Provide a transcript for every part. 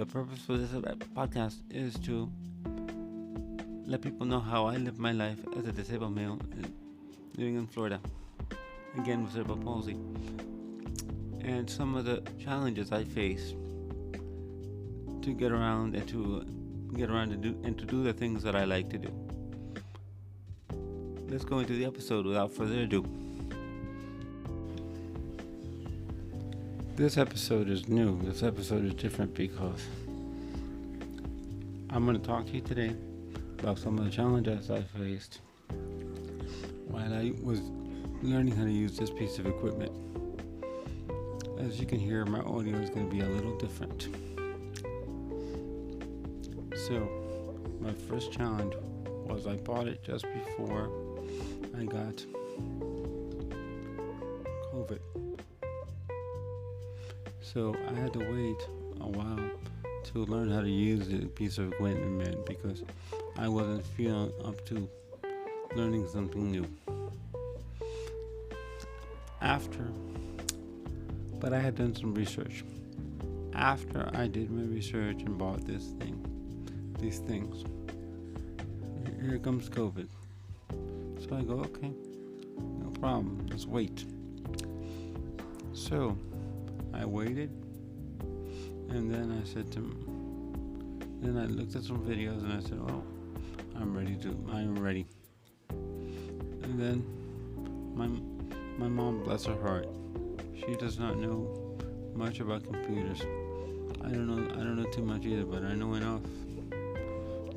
The purpose for this podcast is to let people know how I live my life as a disabled male living in Florida, again with cerebral palsy, and some of the challenges I face to get around and to do the things that I like to do. Let's go into the episode without further ado. This episode is new. This episode is different because I'm going to talk to you today about some of the challenges I faced while I was learning how to use this piece of equipment. As you can hear, my audio is going to be a little different. So, my first challenge was I bought it just before I got COVID. So I had to wait a while to learn how to use the piece of equipment because I wasn't feeling up to learning something new. But I had done some research. After I did my research and bought these things, here comes COVID. So I go, okay, no problem, let's wait. So I waited, and then I looked at some videos and I said, oh, I'm ready. And then my mom, bless her heart, she does not know much about computers. I don't know too much either, but I know enough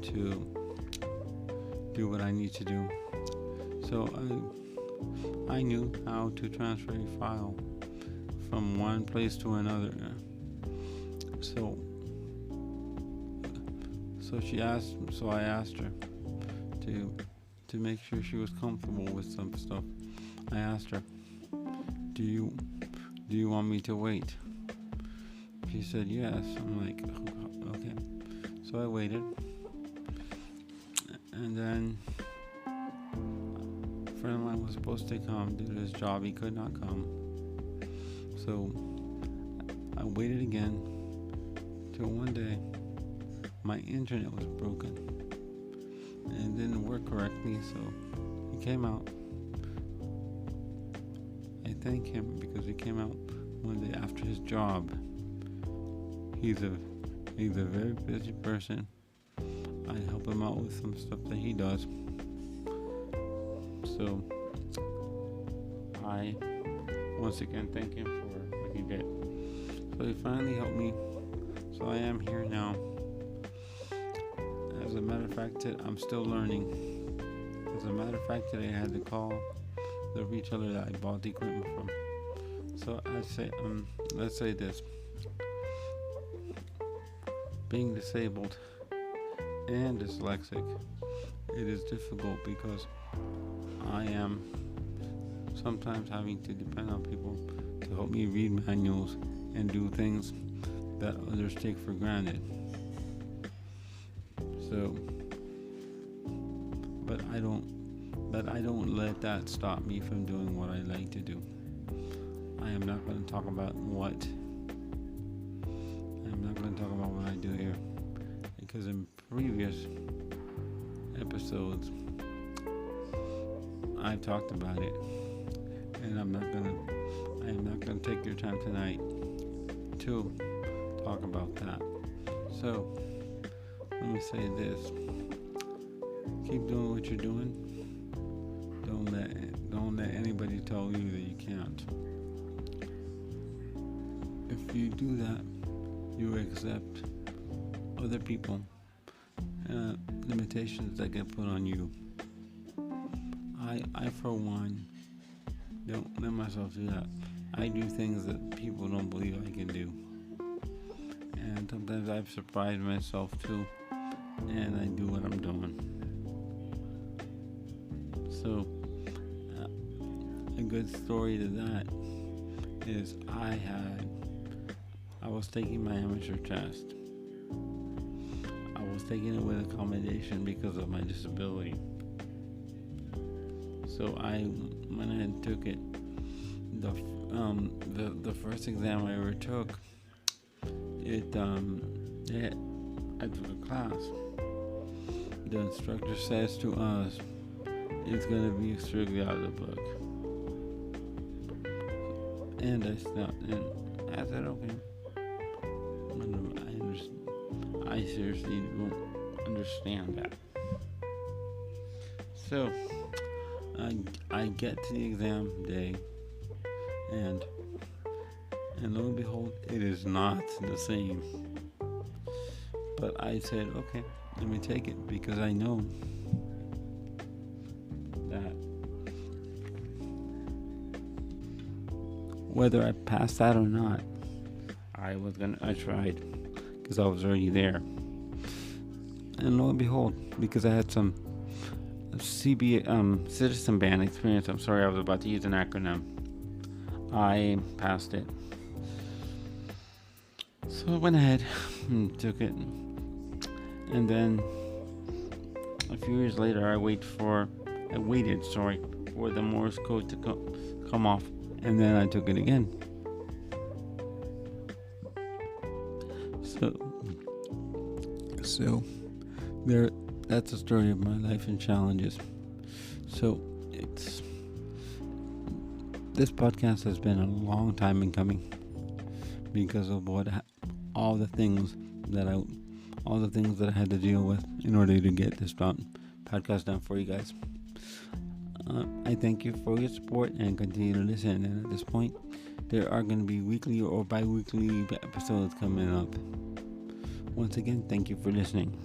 to do what I need to do. So I knew how to transfer a file from one place to another. So I asked her to make sure she was comfortable with some stuff. I asked her, do you want me to wait? She said yes. I'm like, oh, okay. So I waited, and then a friend of mine was supposed to come do his job. He could not come. So I waited again till one day my internet was broken and it didn't work correctly, so he came out. I thank him because he came out one day after his job. He's a very busy person. I help him out with some stuff that he does. So I once again thank him for what he did. So he finally helped me. So I am here now. As a matter of fact, I'm still learning. As a matter of fact, today I had to call the retailer that I bought the equipment from. So I say, let's say this: being disabled and dyslexic, it is difficult because I am sometimes having to depend on people to help me read manuals and do things that others take for granted. So, but I don't let that stop me from doing what I like to do. I am not going to talk about what I do here, because in previous episodes I've talked about it, and I am not gonna take your time tonight to talk about that. So let me say this: keep doing what you're doing. Don't let anybody tell you that you can't. If you do that, you accept other people limitations that get put on you. I for one don't let myself do that. I do things that people don't believe I can do, and sometimes I've surprised myself too, and I do what I'm doing. So a good story to that is I was taking my amateur test. I was taking it with accommodation because of my disability. So when I took it, the first exam I ever took, Yeah, I took a class. The instructor says to us, it's gonna be strictly out of the book. And I stopped and I said, okay. I seriously don't understand that. So I get to the exam day, and lo and behold, it is not the same. But I said, okay, let me take it, because I know that whether I passed that or not, I tried, because I was already there. And lo and behold, because I had some citizen band experience, I'm sorry, I was about to use an acronym, I passed it. So I went ahead and took it. And then a few years later, I waited for the Morse code to come off, and then I took it again. So there, that's the story of my life and challenges. So this podcast has been a long time in coming, because of all the things that I had to deal with in order to get this podcast done for you guys. I thank you for your support and continue to listen. And at this point, there are going to be weekly or bi-weekly episodes coming up. Once again, thank you for listening.